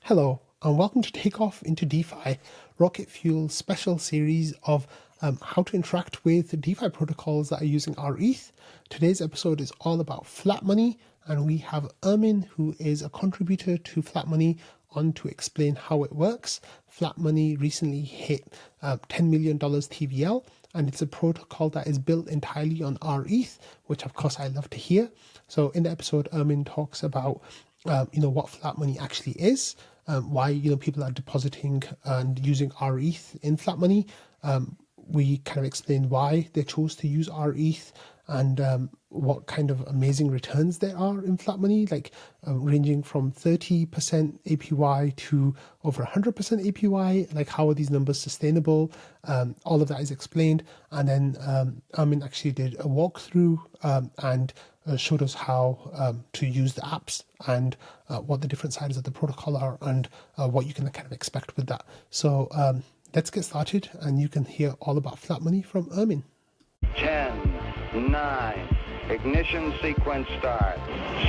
Hello, and welcome to Take Off into DeFi, Rocket Fuel's special series of how to interact with DeFi protocols that are using rETH. Today's episode is all about flat money, and we have Ermin, who is a contributor to Flat Money, on to explain how it works. Flat Money recently hit $10 million TVL, and it's a protocol that is built entirely on rETH, which of course I love to hear. So in the episode, Ermin talks about what flat money actually is, why people are depositing and using rETH in flat money. We kind of explain why they chose to use rETH and what kind of amazing returns there are in flat money, like ranging from 30% APY to over 100% APY. Like, how are these numbers sustainable? All of that is explained. And then Armin actually did a walkthrough and showed us how to use the apps and what the different sides of the protocol are and what you can kind of expect with that. So let's get started, and you can hear all about flat money from Ermin. 10, 9, ignition sequence start,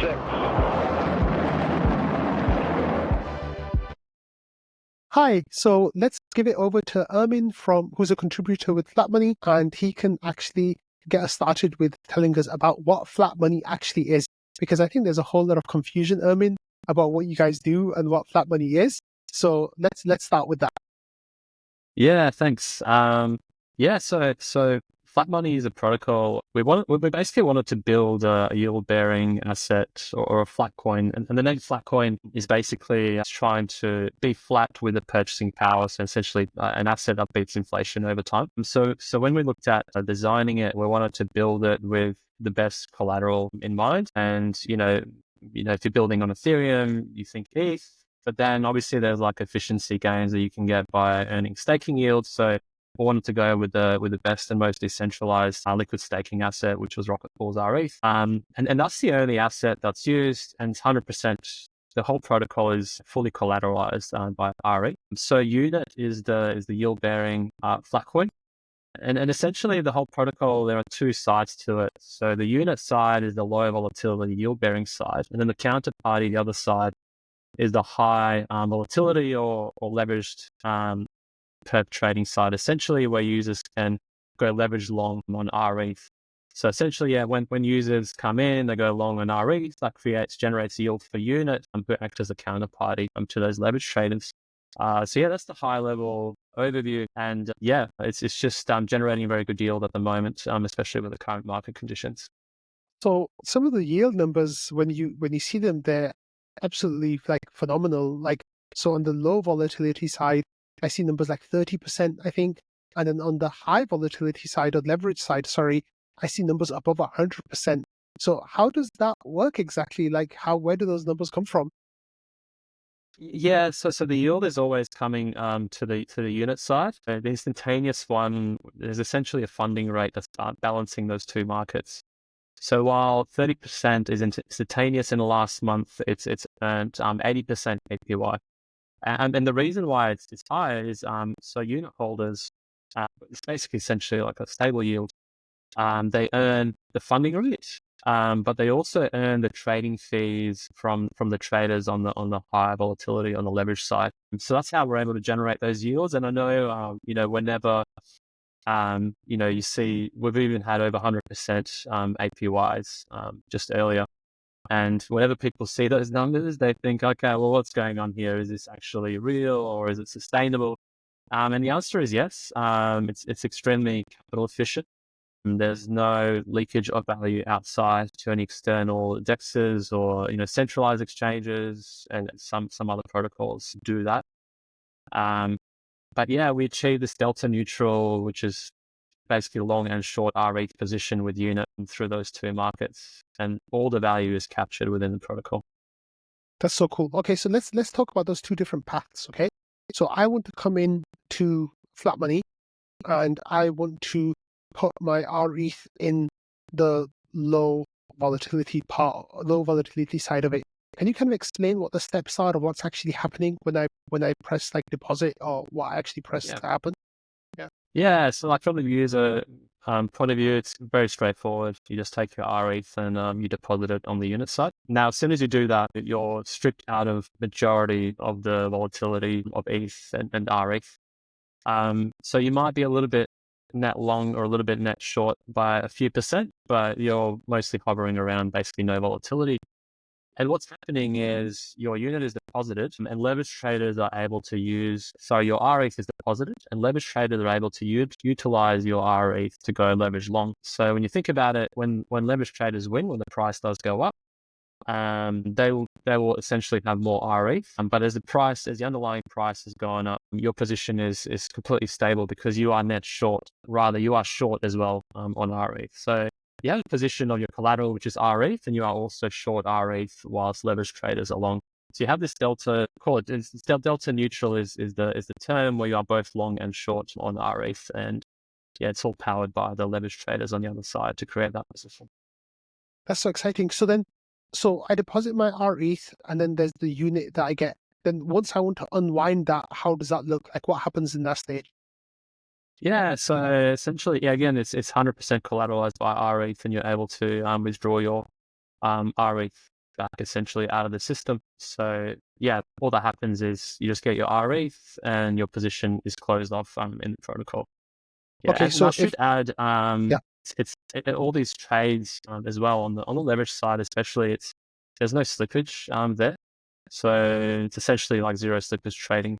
6. Hi, so let's give it over to Ermin, who's a contributor with Flat Money, and he can actually get us started with telling us about what flat money actually is, because I think there's a whole lot of confusion, Ermin, about what you guys do and what flat money is. So let's start with that. Yeah, thanks. So flat money is a protocol. We basically wanted to build a yield-bearing asset or a flat coin, and the name flat coin is basically trying to be flat with the purchasing power. So essentially, an asset that beats inflation over time. So when we looked at designing it, we wanted to build it with the best collateral in mind. And if you're building on Ethereum, you think ETH. But then obviously there's like efficiency gains that you can get by earning staking yields. So we wanted to go with the best and most decentralized liquid staking asset, which was Rocket Pool's rETH. And that's the only asset that's used, and 100%. The whole protocol is fully collateralized by rETH. So Unit is the yield bearing flat coin. And essentially the whole protocol, there are two sides to it. So the Unit side is the low volatility yield bearing side, and then the counterparty, the other side, is the high volatility or leveraged per trading side, essentially where users can go leverage long on rETH. So essentially, when users come in, they go long on rETH, that generates yield for Unit and act as a counterparty to those leverage traders. So that's the high level overview, and it's just generating a very good yield at the moment, especially with the current market conditions. So some of the yield numbers, when you see them, they're absolutely like phenomenal. Like, so on the low volatility side, I see numbers like 30%, I think. And then on the high volatility side or leverage side, sorry, I see numbers above 100%. So how does that work exactly? Like, where do those numbers come from? Yeah, so the yield is always coming to the Unit side. The instantaneous one, there's essentially a funding rate that's balancing those two markets. So while 30% is instantaneous in the last month, it's earned 80% APY. And the reason why it's higher is so Unit holders, it's basically essentially like a stable yield. They earn the funding rate, but they also earn the trading fees from the traders on the high volatility on the leverage side. And so that's how we're able to generate those yields. And I know whenever you see, we've even had over 100% APYs just earlier. And whenever people see those numbers, they think, okay, well, what's going on here? Is this actually real or is it sustainable? And the answer is yes. It's extremely capital efficient. And there's no leakage of value outside to any external dexes or centralized exchanges, and some other protocols do that. But yeah, we achieve this delta neutral, which is basically long and short rETH position with Unit through those two markets, and all the value is captured within the protocol. That's so cool. Okay, so let's talk about those two different paths. Okay, so I want to come in to Flat Money, and I want to put my rETH in the low volatility side of it. Can you kind of explain what the steps are of what's actually happening when I press like deposit, or what I actually press to happen? Yeah, so like from the user point of view, it's very straightforward. You just take your rETH and you deposit it on the unit side. Now, as soon as you do that, you're stripped out of majority of the volatility of ETH and rETH. So you might be a little bit net long or a little bit net short by a few percent, but you're mostly hovering around basically no volatility. And what's happening is your unit is deposited and leverage traders are able to your rETH is deposited and leverage traders are able to utilize your rETH to go leverage long. So when you think about it, when leverage traders win, when the price does go up, they will essentially have more rETH. But as the underlying price has gone up, your position is completely stable because you are net short. Rather, you are short as well on rETH. So you have a position of your collateral, which is rETH, and you are also short rETH whilst leverage traders are long. So you have this delta, delta neutral is the term where you are both long and short on rETH. And yeah, it's all powered by the leverage traders on the other side to create that position. That's so exciting. So I deposit my rETH, and then there's the unit that I get. Then once I want to unwind that, how does that look? Like, what happens in that stage? Yeah, so essentially, yeah, again, it's 100% collateralized by rETH, and you're able to withdraw your rETH back essentially out of the system. So yeah, all that happens is you just get your rETH, and your position is closed off in the protocol. Yeah, Okay, and I so should add, yeah, all these trades as well on the leverage side, especially there's no slippage there, so it's essentially like zero slippage trading.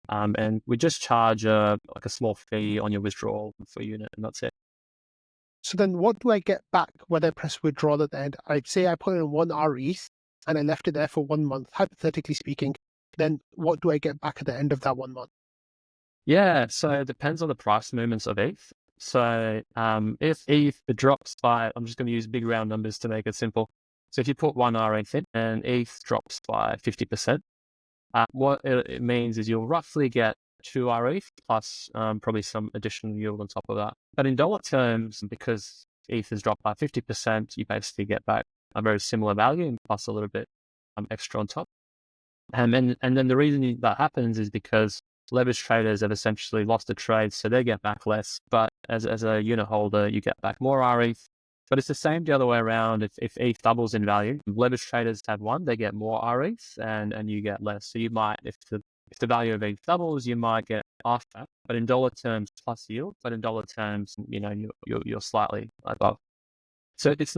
And we just charge like a small fee on your withdrawal for unit, and that's it. so then what do I get back when I press withdrawal at the end? I'd say I put in one rETH and I left it there for 1 month, hypothetically speaking. Then what do I get back at the end of that 1 month? Yeah, so it depends on the price movements of ETH. So if ETH drops by, I'm just going to use big round numbers to make it simple. So if you put one rETH in and ETH drops by 50%, what it means is you'll roughly get 2 rETH plus probably some additional yield on top of that. But in dollar terms, because ETH has dropped by 50%, you basically get back a very similar value and plus a little bit extra on top. And then the reason that happens is because leverage traders have essentially lost a trade, so they get back less. But as a unit holder, you get back more rETH. But it's the same the other way around. If ETH doubles in value, leverage traders have one, they get more rETH, and you get less. So you might, if the value of ETH doubles, you might get half that. But in dollar terms, plus yield. But in dollar terms, you're slightly above. So it's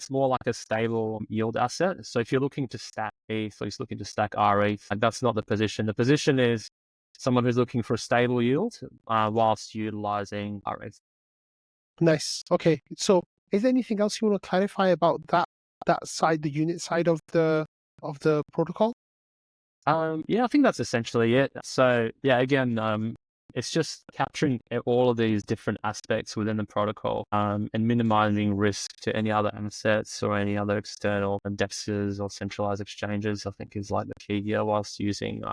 more like a stable yield asset. So if you're looking to stack ETH or you're looking to stack rETH, that's not the position. The position is someone who's looking for a stable yield whilst utilizing rETH. Nice. Okay. So is there anything else you want to clarify about that side, the unit side of the protocol? Yeah, I think that's essentially it. So yeah, again, it's just capturing all of these different aspects within the protocol and minimizing risk to any other assets or any other external indexes or centralized exchanges, I think is like the key here whilst using.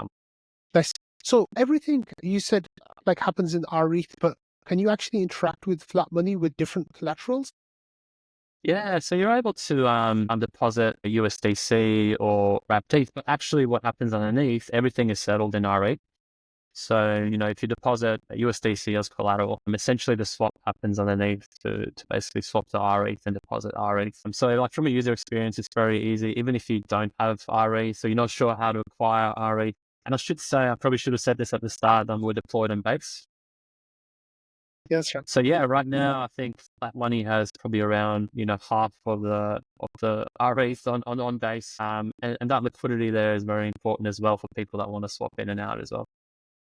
Nice. So everything you said like happens in rETH, but can you actually interact with flat money with different collaterals? Yeah, so you're able to deposit a USDC or rETH, but actually what happens underneath, everything is settled in rETH. So, if you deposit a USDC as collateral, essentially the swap happens underneath to basically swap to rETH and deposit rETH. And so like from a user experience, it's very easy, even if you don't have rETH, so you're not sure how to acquire rETH. And I should say, I probably should have said this at the start, we're deployed in Base. Yes, sure. So yeah, right now I think Flat Money has probably around half of the rETH on Base, and that liquidity there is very important as well for people that want to swap in and out as well.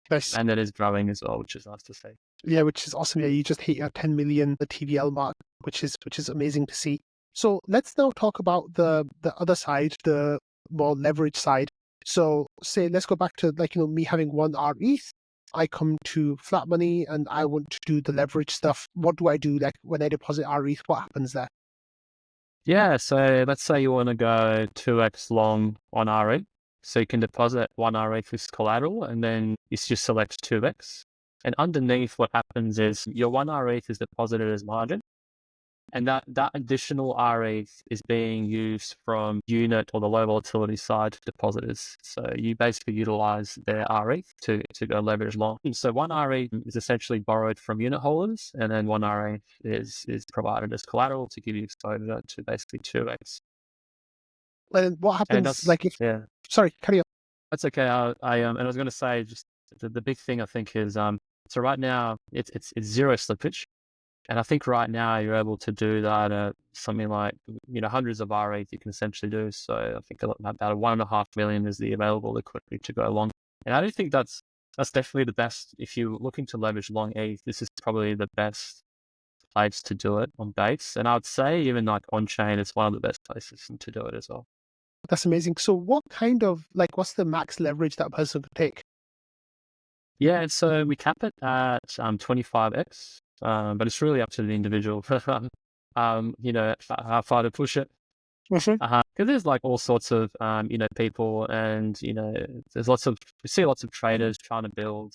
Nice. And it is growing as well, which is nice to see. Yeah, which is awesome. Yeah, you just hit your 10 million the TVL mark, which is amazing to see. So let's now talk about the other side, the more leverage side. So say let's go back to me having one rETH. I come to Flat Money and I want to do the leverage stuff. What do I do? Like when I deposit rETH, what happens there? Yeah, so let's say you want to go 2x long on rETH. So you can deposit one rETH with collateral and then you just select 2x. And underneath what happens is your one rETH is deposited as margin. And that additional rETH is being used from unit or the low volatility side depositors. So you basically utilize their rETH to go leverage long. So one rETH is essentially borrowed from unit holders, and then one rETH is provided as collateral to give you exposure to basically 2x. And what And happens, that's, like if, yeah, sorry, carry on. that's okay. And I was going to say, just the big thing I think is, so right now it's zero slippage. And I think right now you're able to do that at something like, hundreds of rETH you can essentially do. So I think about 1.5 million is the available liquidity to go long. And I do think that's definitely the best. If you're looking to leverage long ETH, this is probably the best place to do it on base. And I would say even like on chain, it's one of the best places to do it as well. That's amazing. So what kind of, like, what's the max leverage that person could take? Yeah, and so we cap it at 25x, but it's really up to the individual. How far to push it. Mhm. Because there's like all sorts of people, and there's we see lots of traders trying to build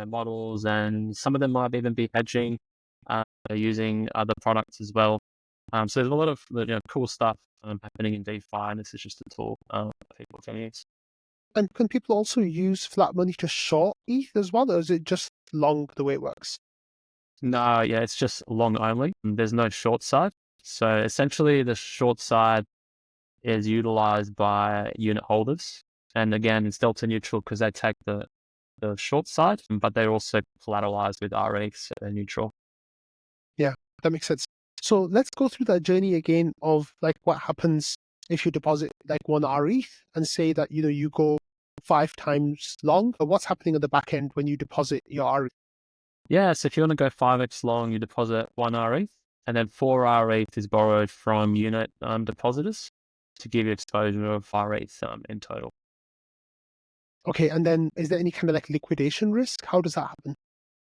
models, and some of them might even be hedging, using other products as well. So there's a lot of cool stuff happening in DeFi, and this is just a tool that people can use. And can people also use flat money to short ETH as well, or is it just long the way it works? No, yeah, it's just long only. There's no short side. So essentially, the short side is utilized by unit holders. And again, it's delta neutral because they take the short side, but they're also collateralized with rETH, so they're neutral. Yeah, that makes sense. So let's go through that journey again of like what happens if you deposit like one rETH and say that, you go 5 times long, or what's happening at the back end when you deposit your rETH? Yeah, so if you want to go 5x long, you deposit one rETH, and then 4 rETH is borrowed from unit depositors to give you exposure of 5 rETH in total. Okay, and then is there any kind of like liquidation risk? How does that happen?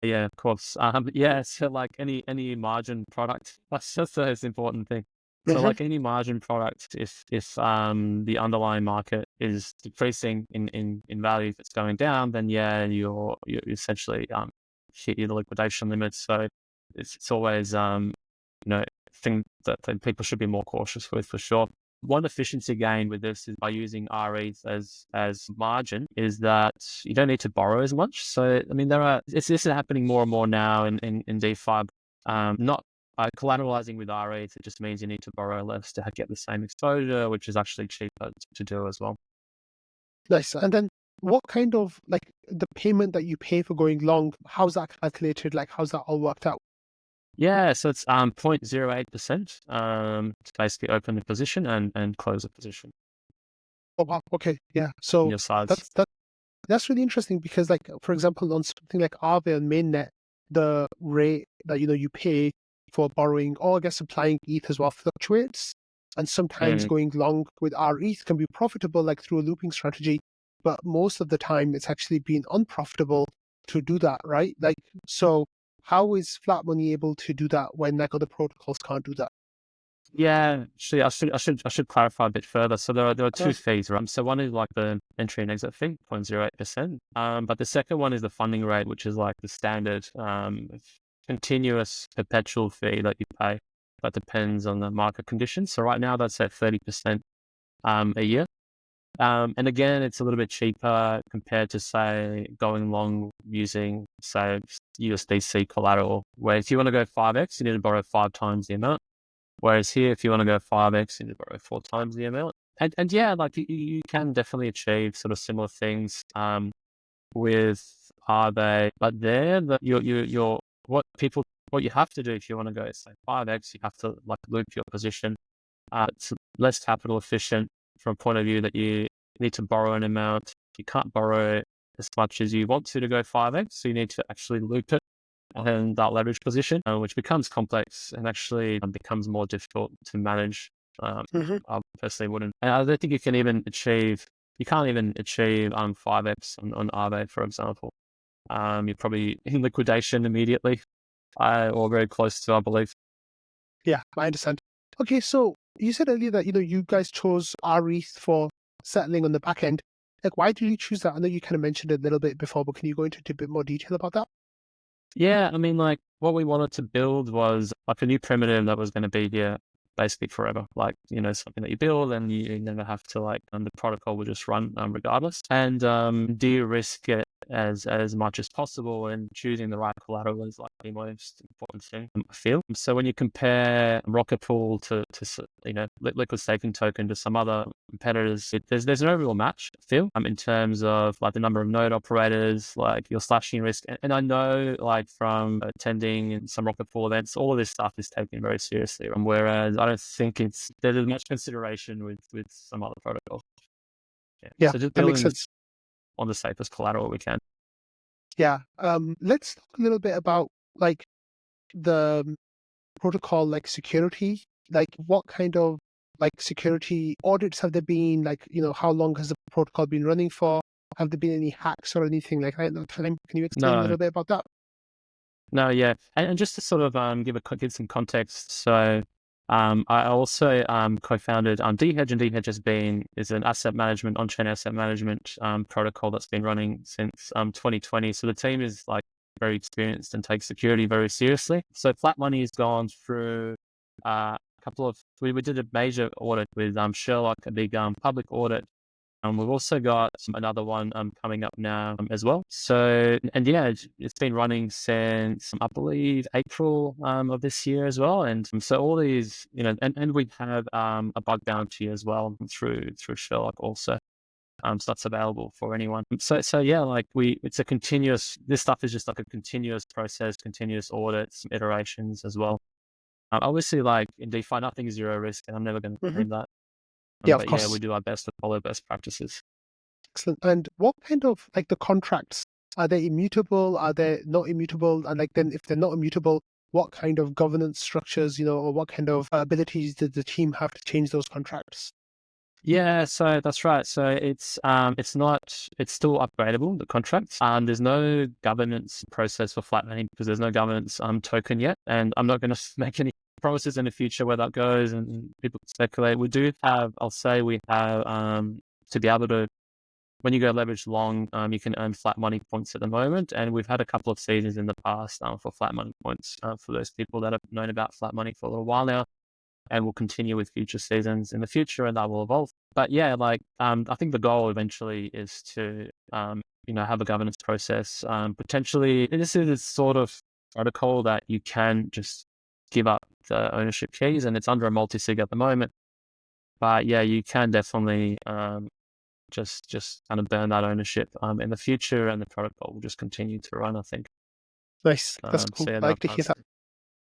Yeah, of course. Yeah, so like any margin product, that's just the most important thing. So Mhm. like any margin product, if the underlying market is decreasing in value, if it's going down, then yeah, you're essentially hit your liquidation limits. So it's always thing that people should be more cautious with for sure. One efficiency gain with this is by using rETH as margin is that you don't need to borrow as much. So I mean, this is happening more and more now in DeFi. Not collateralizing with rETH, it just means you need to borrow less to get the same exposure, which is actually cheaper to do as well. Nice. And then what kind of like the payment that you pay for going long, how's that calculated? Like, how's that all worked out? Yeah, so it's 0.08% to basically open the position and close the position Oh, wow. Okay. Yeah. on So your sides. that's really interesting because, like, for example, on something like Aave and Mainnet, the rate that you pay for borrowing, or I guess applying ETH as well, fluctuates. And sometimes Mm. going long with our ETH can be profitable, like through a looping strategy, but most of the time it's actually been unprofitable to do that, right? Like, so how is Flat Money able to do that when like other protocols can't do that? Yeah, actually, I should clarify a bit further. So there are two Uh, fees, right? So one is like the entry and exit fee, 0.08%. But the second one is the funding rate, which is like the standard continuous perpetual fee that you pay. That depends on the market conditions. So right now that's at 30% a year. And again, it's a little bit cheaper compared to say going long using say USDC collateral. Where if you want to go 5x, you need to borrow 5 times the amount. Whereas here, if you want to go 5x, you need to borrow 4 times the amount. And yeah, like you can definitely achieve sort of similar things with Aave, but there, what you have to do if you want to go say 5x, you have to like loop your position. It's less capital efficient from a point of view that you need to borrow an amount. You can't borrow as much as you want to go 5x, so you need to actually loop it and that leverage position, which becomes complex and actually becomes more difficult to manage. mhm. I personally wouldn't. And I don't think you can't even achieve 5x on Aave, for example. You're probably in liquidation immediately, or very close to, I believe. Yeah, I understand. Okay, so you said earlier that you guys chose rETH for settling on the back end. Like, why did you choose that? I know you kind of mentioned it a little bit before, but can you go into a bit more detail about that? Yeah, I mean, like what we wanted to build was like a new primitive that was going to be here basically forever. Like, something that you build and you never have to the protocol will just run regardless. And de-risk it as much as possible, and choosing the right collateral is like the most important thing, I feel. So when you compare Rocket Pool to liquid staking token to some other competitors, there's no real match, I feel, in terms of like the number of node operators, like your slashing risk. And I know like from attending some Rocket Pool events, all of this stuff is taken very seriously. Whereas I don't think there's as much consideration with some other protocols. Yeah. Yeah, So just that makes building sense. on the safest collateral we can. Yeah. Let's talk a little bit about like the protocol, like security. Like what kind of like security audits have there been? Like, how long has the protocol been running for? Have there been any hacks or anything like that in that time? Can you explain a No, little bit about that? no, yeah. And just to sort of give some context. So I also co-founded DHedge, and DHedge is an asset management, on-chain asset management protocol that's been running since 2020. So the team is like very experienced and takes security very seriously. So Flat Money has gone through a couple of we did a major audit with Sherlock, a big public audit. We've also got another one coming up now as well. So, and yeah, it's been running since I believe April of this year as well. And so all these, and we have a bug bounty as well through Sherlock also. So that's available for anyone. So yeah, like this stuff is just like a continuous process, continuous audits, iterations as well. Obviously, like in DeFi, nothing is zero risk, and I'm never going to Hmm. claim that. Yeah, of But yeah, we course. do our best to follow best practices. Excellent. And what kind of like the contracts, are they immutable? Are they not immutable? And like then if they're not immutable, what kind of governance structures, or what kind of abilities did the team have to change those contracts? Yeah, so that's right. So it's still upgradable, the contract. There's no governance process for flattening because there's no governance token yet. And I'm not going to make any promises in the future where that goes, and people can speculate. I'll say we have to be able to, when you go leverage long, you can earn flat money points at the moment. And we've had a couple of seasons in the past for flat money points for those people that have known about flat money for a little while now, and will continue with future seasons in the future, and that will evolve. But yeah, like I think the goal eventually is to have a governance process. Potentially, this is a sort of protocol that you can just give up the ownership keys, and it's under a multi-sig at the moment. But yeah, you can definitely just kind of burn that ownership in the future, and the protocol will just continue to run, I think. Nice. That's So cool. yeah, I there are like to hear plans. that.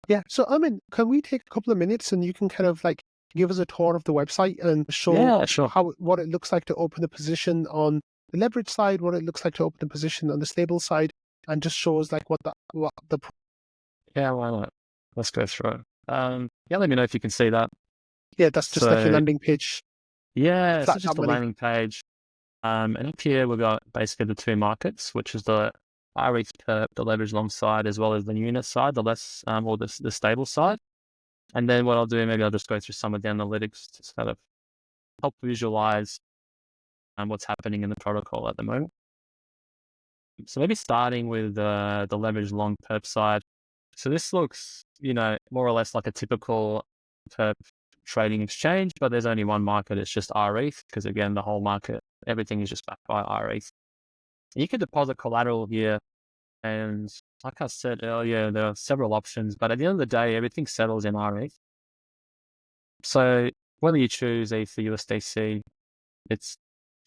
Yeah. So, can we take a couple of minutes and you can kind of like give us a tour of the website and show Yeah, sure. what it looks like to open a position on the leverage side, what it looks like to open a position on the stable side, and just show us like Yeah, why not? Let's go through it. Yeah, let me know if you can see that. yeah, that's just like your So landing page, yeah, so just a flat.money. landing page. And up here we've got basically the two markets, which is the rETH perp, the leverage long side, as well as the unit side, the less or the stable side. And then what I'll do, maybe I'll just go through some of the analytics to kind of help visualize what's happening in the protocol at the moment. So maybe starting with the leverage long perp side. So this looks, more or less like a typical perp trading exchange, but there's only one market. It's just rETH, because again, the whole market, everything is just backed by rETH. You can deposit collateral here, and like I said earlier, there are several options, but at the end of the day, everything settles in rETH. So whether you choose ETH or USDC, it's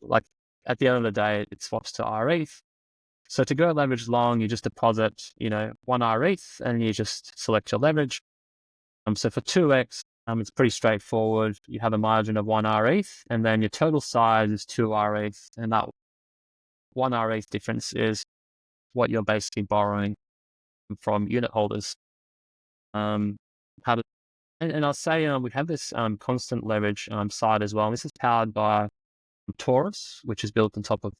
like at the end of the day, it swaps to rETH. So to go leverage long, you just deposit, one rETH, and you just select your leverage. So for 2x, it's pretty straightforward. You have a margin of 1 rETH, and then your total size is 2 rETH, and that 1 rETH difference is what you're basically borrowing from unit holders. Um, how to, and I'll say we have this constant leverage side as well. And this is powered by Taurus, which is built on top of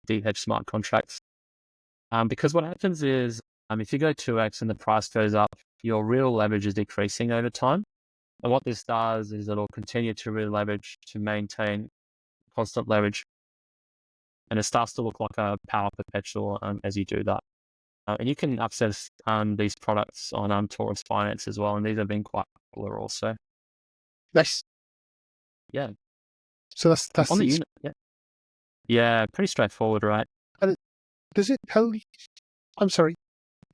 DHedge smart contracts. Because what happens is if you go 2x and the price goes up, your real leverage is decreasing over time. And what this does is it'll continue to re-leverage to maintain constant leverage. And it starts to look like a power perpetual as you do that. And you can access these products on Taurus Finance as well, and these have been quite popular also. Nice. Yeah. So that's On the it. unit, yeah, pretty straightforward, right? Does it tell you? I'm sorry.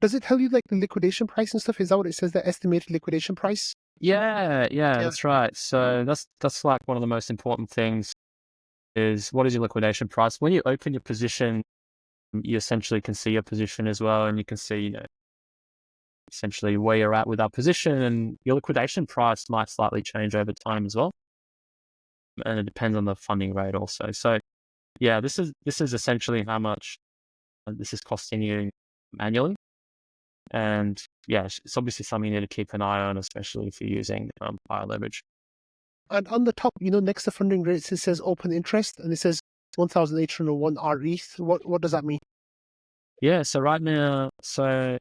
Does it tell you like the liquidation price and stuff? Is that what it says? The estimated liquidation price? Yeah, Yeah. that's right. So that's like one of the most important things is what is your liquidation price? When you open your position, you essentially can see your position as well, and you can see, essentially where you're at with that position, and your liquidation price might slightly change over time as well. And it depends on the funding rate also. So yeah, this is essentially how much this is costing you annually. And yeah, it's obviously something you need to keep an eye on, especially if you're using higher leverage. And on the top, next to funding rates, it says open interest, and it says 1,801 rETH. What does that mean? Yeah, so right now, so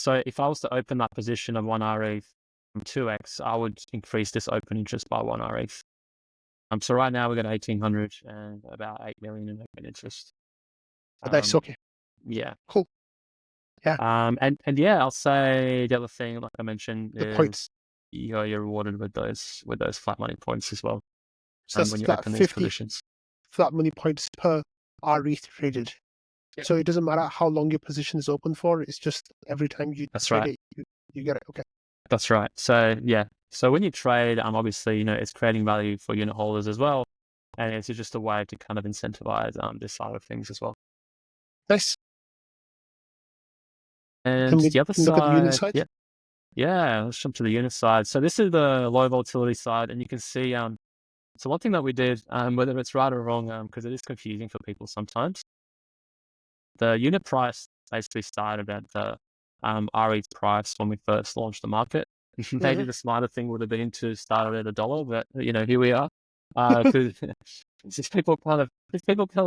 if I was to open that position of 1 rETH from 2x, I would increase this open interest by 1 rETH. So right now we've got 1,800 and about 8 million in open interest. Nice. Okay. Yeah. Cool. Yeah. And yeah, I'll say the other thing, like I mentioned, The is points. you're rewarded with those flat money points as well. So that's When you flat open these 50 positions. flat money points per rETH traded. Yep. So it doesn't matter how long your position is open for. It's just every time you That's trade right. it, you get it. Okay. That's right. So yeah. So when you trade, obviously, it's creating value for unit holders as well. And it's just a way to kind of incentivize this side of things as well. Nice. And Can we the other look at the unit side, side? yeah, let's jump to the unit side. So this is the low volatility side, and you can see so one thing that we did, whether it's right or wrong, because it is confusing for people sometimes, the unit price basically started at the rETH price when we first launched the market. Maybe the smarter thing would have been to start it at $1, but here we are. Because people kind of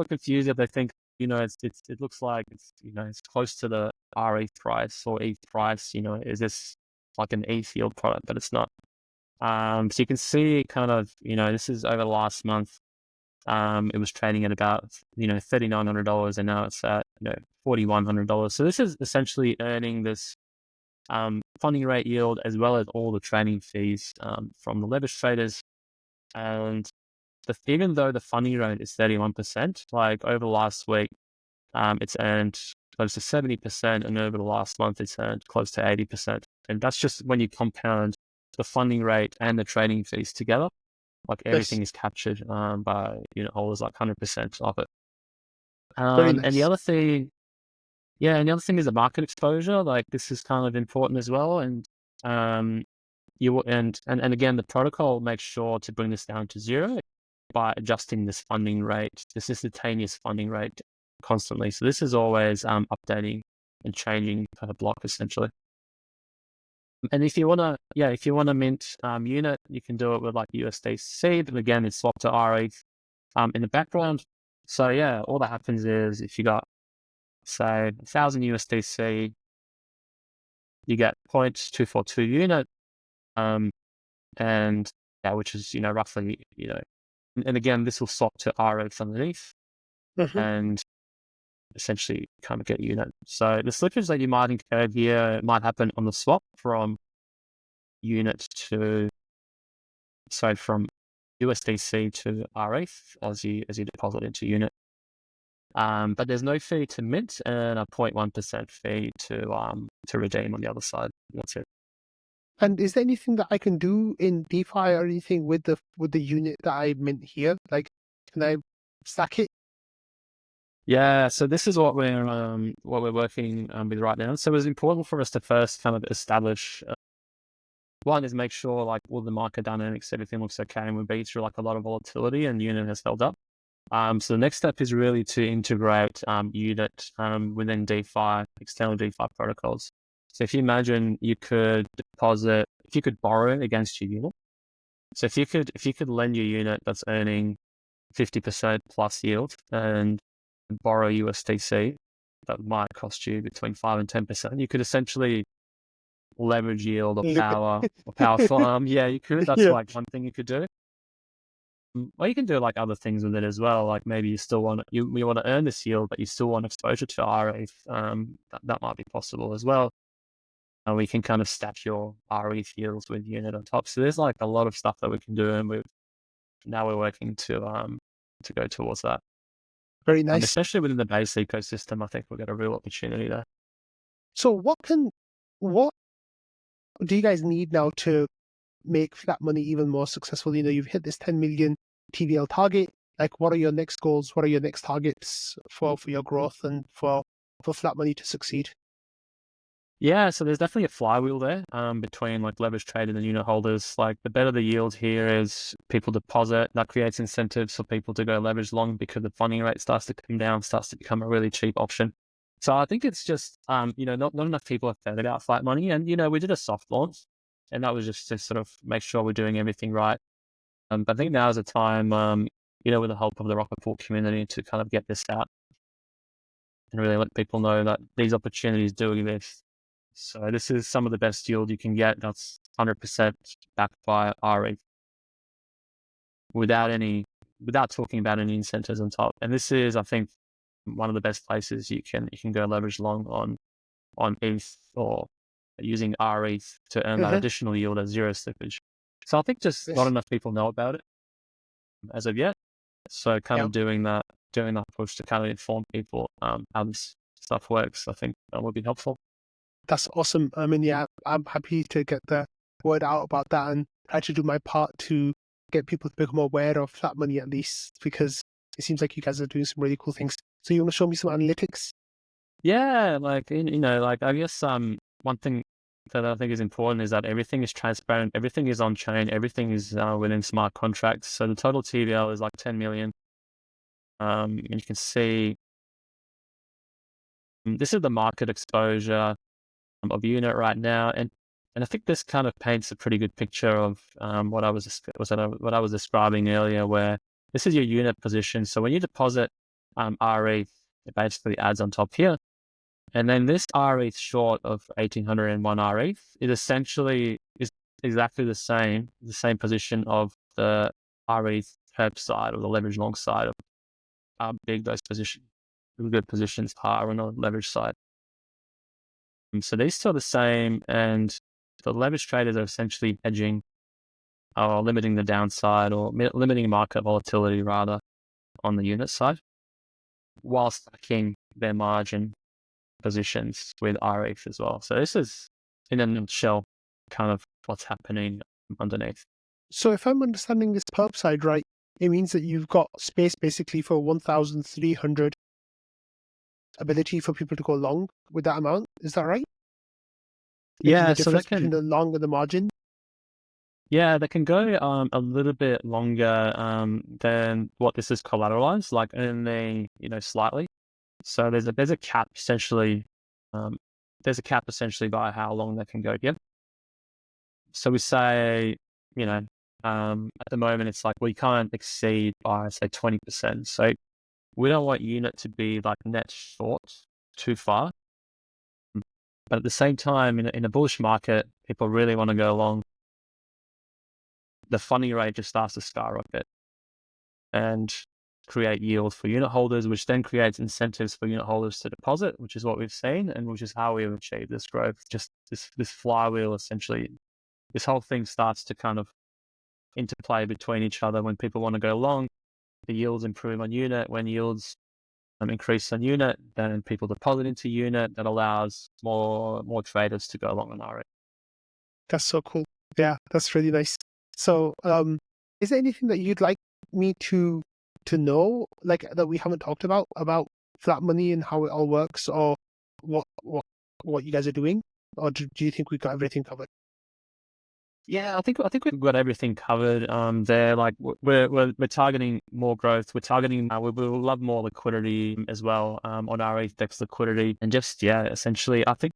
confused if they think it looks like it's close to the rETH price or ETH price. Is this like an ETH yield product? But it's not. So you can see kind of this is over the last month. It was trading at about $3,900, and now it's at $4,100. So this is essentially earning this funding rate yield as well as all the trading fees from the leverage traders. And even though the funding rate is 31%, like over the last week, it's earned close to 70%, and over the last month, it's earned close to 80%. And that's just when you compound the funding rate and the trading fees together. Like everything is captured by unit holders, like 100% of it. Very And the nice. other thing, and the other thing is the market exposure. Like this is kind of important as well. And and again, the protocol makes sure to bring this down to zero by adjusting this funding rate, this instantaneous funding rate constantly. So this is always updating and changing per block essentially. And if you wanna mint unit, you can do it with like USDC, but again, it's swapped to rETH in the background. So yeah, all that happens is if you got say 1,000 USDC, you get 0.242 unit, and yeah, which is roughly and again, this will swap to rETH underneath, and essentially kind of get unit. So the slippage that you might incur here might happen on the swap from unit to from USDC to rETH as you deposit into unit. But there's no fee to mint and a 0.1% fee to redeem on the other side. That's it. And is there anything that I can do in DeFi or anything with the unit that I mint here? Like, can I stack it? Yeah, so this is what we're working with right now. So it was important for us to first kind of establish. One is make sure like all the market dynamics, everything looks okay, and we've been through like a lot of volatility, and unit has held up. So the next step is really to integrate unit within DeFi, external DeFi protocols. So if you imagine you could borrow against your unit. So if you could lend your unit that's earning 50% plus yield and borrow USDC, that might cost you between 5 and 10%. You could essentially leverage yield or Lip power farm. Yeah, you could. That's Yeah. like one thing you could do. Or you can do like other things with it as well. Like maybe you still want you want to earn this yield, but you still want exposure to rETH. That might be possible as well. And we can kind of stack your rETH yields with unit on top. So there's like a lot of stuff that we can do, and now we're working to go towards that. Very nice. Especially within the base ecosystem, I think we've got a real opportunity there. So what do you guys need now to make flat money even more successful? You've hit this 10 million TVL target. Like, what are your next goals? What are your next targets for your growth and for flat money to succeed? Yeah, so there's definitely a flywheel there between like leverage traders and unit holders. Like the better the yield here is people deposit, that creates incentives for people to go leverage long because the funding rate starts to come down, starts to become a really cheap option. So I think it's just, not enough people have figured out flat money. And, we did a soft launch, and that was just to sort of make sure we're doing everything right. But I think now is the time, with the help of the Rocket Pool community to kind of get this out and really let people know that these opportunities do exist. So this is some of the best yield you can get. That's 100% backed by rETH without talking about any incentives on top. And this is, I think, one of the best places you can go leverage long on ETH or using rETH to earn that additional yield at zero slippage. So I think just not enough people know about it as of yet. So kind of doing that push to kind of inform people how this stuff works, I think would be helpful. That's awesome. I mean, yeah, I'm happy to get the word out about that and try to do my part to get people to become aware of flat money at least, because it seems like you guys are doing some really cool things. So you want to show me some analytics? Yeah, like, I guess one thing that I think is important is that everything is transparent, everything is on chain, everything is within smart contracts. So the total TVL is like 10 million. And you can see this is the market exposure of unit right now, and I think this kind of paints a pretty good picture of what I was describing earlier, where this is your unit position. So when you deposit rETH, it basically adds on top here, and then this rETH short of 1801 rETH is essentially is exactly the same position of the rETH perp side or the leverage long side of how big those good positions are on the leverage side. So these two are the same, and the leverage traders are essentially hedging or limiting the downside or limiting market volatility rather on the unit side, while stacking their margin positions with rETH as well. So this is, in a nutshell, kind of what's happening underneath. So if I'm understanding this perp side right, it means that you've got space basically for 1,300 ability for people to go long with that amount. Is that right? Yeah, The so difference between the long and the margin. Yeah, they can go a little bit longer than what this is collateralized, like only slightly. So there's a cap essentially. There's a cap essentially by how long they can go. Yeah. So we say, at the moment it's like we can't exceed by say 20%. So we don't want unit to be like net short too far. But at the same time, in a bullish market, people really want to go long. The funding rate just starts to skyrocket and create yield for unit holders, which then creates incentives for unit holders to deposit, which is what we've seen and which is how we've achieved this growth. Just this flywheel, essentially, this whole thing starts to kind of interplay between each other. When people want to go long, the yields improve on unit. When yields increase on unit, then people deposit into unit. That allows more traders to go long on rETH. That's so cool. Yeah, that's really nice. So, is there anything that you'd like me to know, like that we haven't talked about flat money and how it all works, or what you guys are doing, or do you think we got everything covered? Yeah, I think we've got everything covered. There, like we're targeting more growth. We're targeting. We will love more liquidity as well. On our ETH liquidity, and just essentially, I think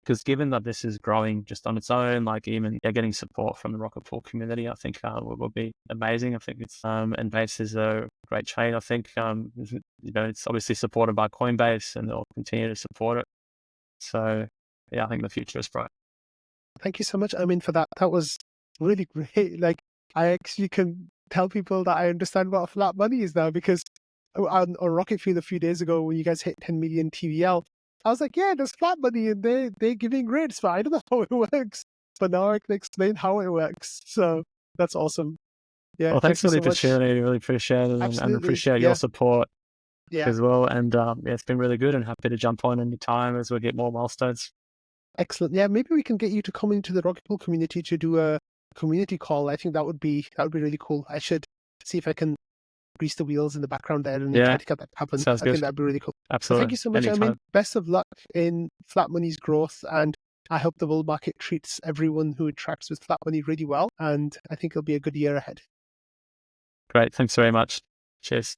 because given that this is growing just on its own, like even getting support from the Rocket Pool community, I think will be amazing. I think it's and Base is a great chain. I think it's obviously supported by Coinbase, and they'll continue to support it. So yeah, I think the future is bright. Thank you so much, Ermin, for that. That was really great. Like, I actually can tell people that I understand what flat money is now, because on Rocket Fuel a few days ago when you guys hit 10 million TVL, I was like, yeah, there's flat money and they're giving rates, but I don't know how it works. But now I can explain how it works. So that's awesome. Yeah, Well, thank thanks you for the so much. opportunity. Really appreciate it, and Absolutely. appreciate your Yeah. support Yeah. as well. And yeah, it's been really good, and happy to jump on any time as we get more milestones. Excellent. Yeah, maybe we can get you to come into the Rocket Pool community to do a community call. I think that would be really cool. I should see if I can grease the wheels in the background there and try Yeah, to get that happen. sounds I good. think that'd be really cool. So thank Absolutely. you so much, Ermin. Anytime. Best of luck in Flat Money's growth, and I hope the bull market treats everyone who interacts with Flat Money really well, and I think it'll be a good year ahead. Great. Thanks very much. Cheers.